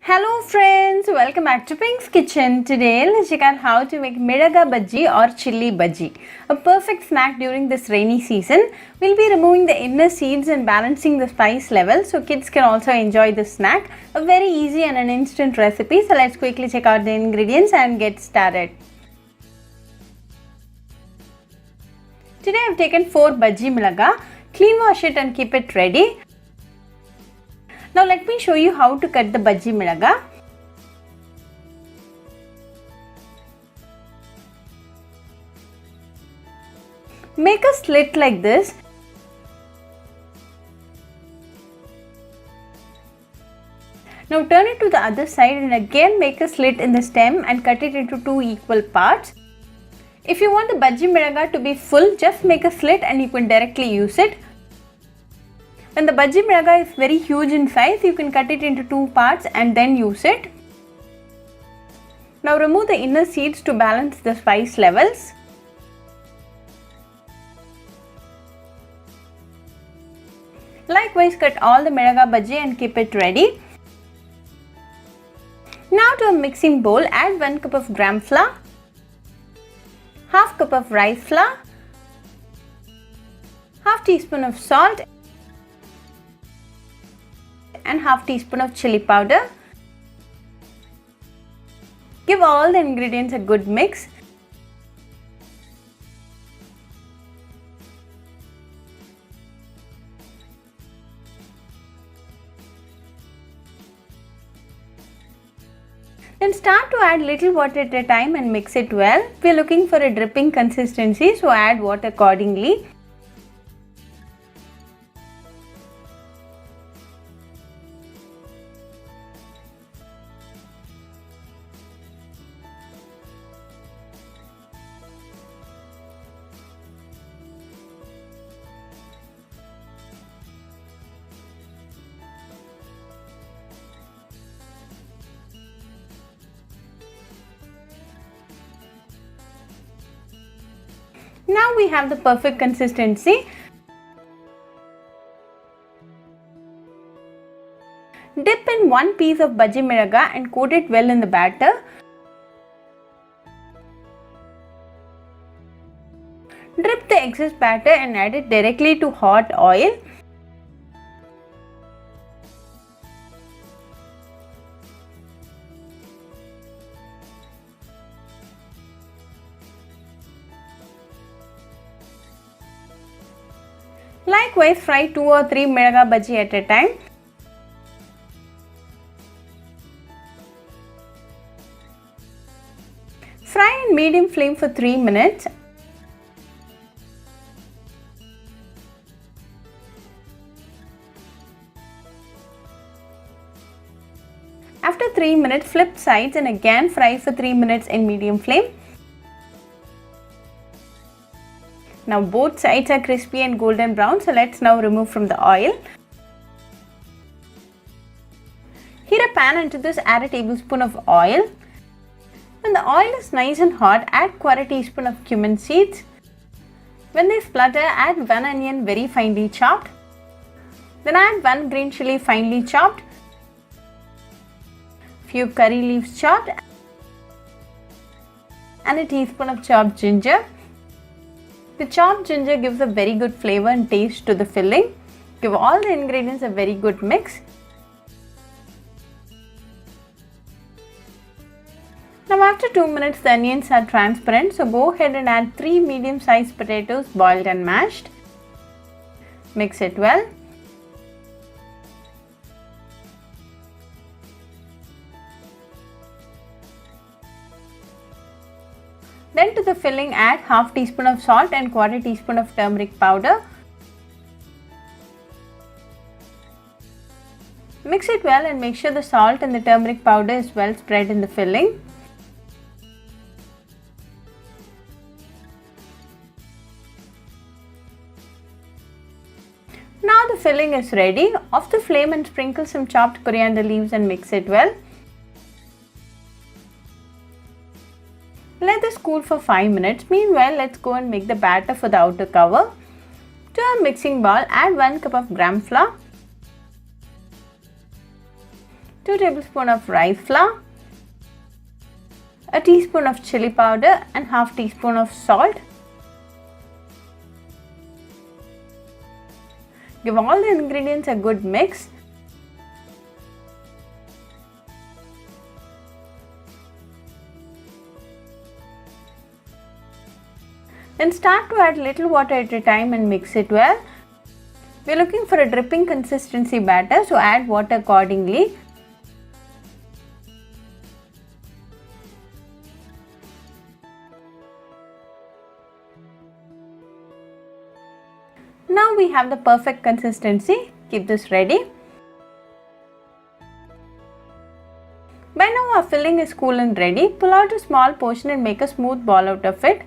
Hello friends, welcome back to Pink's Kitchen. Today let's check out how to make Milaga Bajji or Chilli Bajji. A perfect snack during this rainy season. We'll be removing the inner seeds and balancing the spice level so kids can also enjoy this snack. A very easy and an instant recipe. So let's quickly check out the ingredients and get started. Today I've taken 4 Bajji Milaga. Clean wash it and keep it ready. Now let me show you how to cut the Bajji Milaga. Make a slit like this. Now turn it to the other side and again make a slit in the stem and cut it into 2 equal parts. If you want the Bajji Milaga to be full, just make a slit and you can directly use it. When the Bajji Milaga is very huge in size, you can cut it into 2 parts and then use it. Now remove the inner seeds to balance the spice levels. Likewise, cut all the Milaga Bajji and keep it ready. Now to a mixing bowl, add 1 cup of gram flour, half cup of rice flour, half teaspoon of salt and half teaspoon of chili powder. Give all the ingredients a good mix. Then start to add little water at a time and mix it well. We are looking for a dripping consistency, so add water accordingly. Now we have the perfect consistency. Dip in 1 piece of Bajji Milaga and coat it well in the batter. Drip the excess batter and add it directly to hot oil. Likewise, fry 2 or 3 Milaga Bajji at a time. Fry in medium flame for 3 minutes. After 3 minutes, flip sides and again fry for 3 minutes in medium flame. Now both sides are crispy and golden brown, so let's now remove from the oil. Heat a pan, into this add a tablespoon of oil. When the oil is nice and hot, add 1/4 teaspoon of cumin seeds. When they splutter, add 1 onion very finely chopped. Then add 1 green chilli finely chopped, few curry leaves chopped and a teaspoon of chopped ginger. The chopped ginger gives a very good flavor and taste to the filling. Give all the ingredients a very good mix. Now after 2 minutes the onions are transparent, so go ahead and add 3 medium-sized potatoes boiled and mashed. Mix it well. Then to the filling add half teaspoon of salt and 1/4 teaspoon of turmeric powder. Mix it well and make sure the salt and the turmeric powder is well spread in the filling. Now the filling is ready. Off the flame and sprinkle some chopped coriander leaves and mix it well. Let this cool for 5 minutes. Meanwhile, let's go and make the batter for the outer cover. To a mixing bowl, add 1 cup of gram flour, 2 tablespoons of rice flour, a teaspoon of chili powder and half teaspoon of salt. Give all the ingredients a good mix. Then start to add little water at a time and mix it well. We are looking for a dripping consistency batter, so add water accordingly. Now we have the perfect consistency. Keep this ready. By now our filling is cool and ready. Pull out a small portion and make a smooth ball out of it.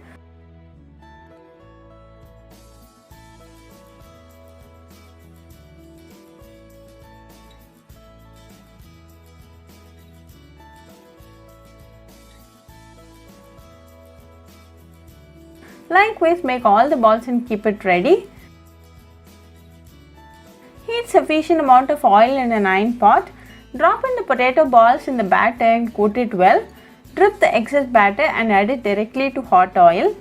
Likewise, make all the balls and keep it ready. Heat sufficient amount of oil in an iron pot. Drop in the potato balls in the batter and coat it well. Drip the excess batter and add it directly to hot oil.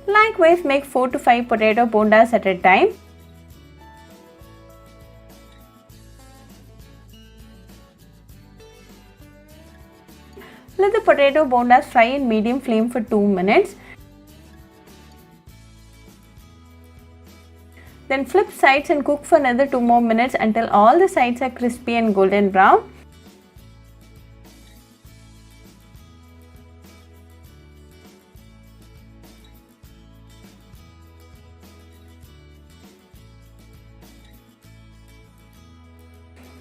Likewise, make 4 to 5 potato bondas at a time. Let the potato bondas fry in medium flame for 2 minutes. Then flip sides and cook for another 2 more minutes until all the sides are crispy and golden brown.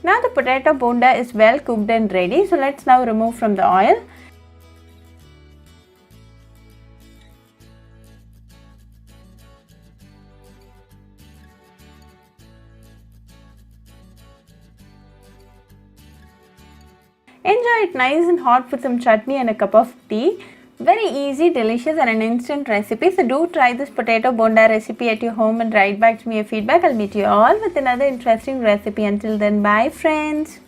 Now the potato bonda is well cooked and ready, so let's now remove from the oil. Enjoy it nice and hot with some chutney and a cup of tea. Very easy, delicious and an instant recipe. So do try this potato bonda recipe at your home and write back to me your feedback. I'll meet you all with another interesting recipe. Until then, bye friends.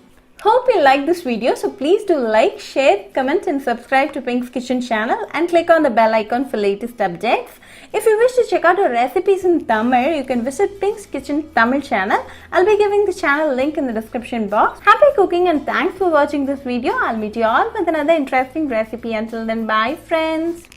Hope you liked this video. So please do like, share, comment and subscribe to Pink's Kitchen channel and click on the bell icon for latest updates. If you wish to check out our recipes in Tamil, you can visit Pink's Kitchen Tamil channel. I'll be giving the channel link in the description box. Happy cooking and thanks for watching this video. I'll meet you all with another interesting recipe. Until then, bye friends.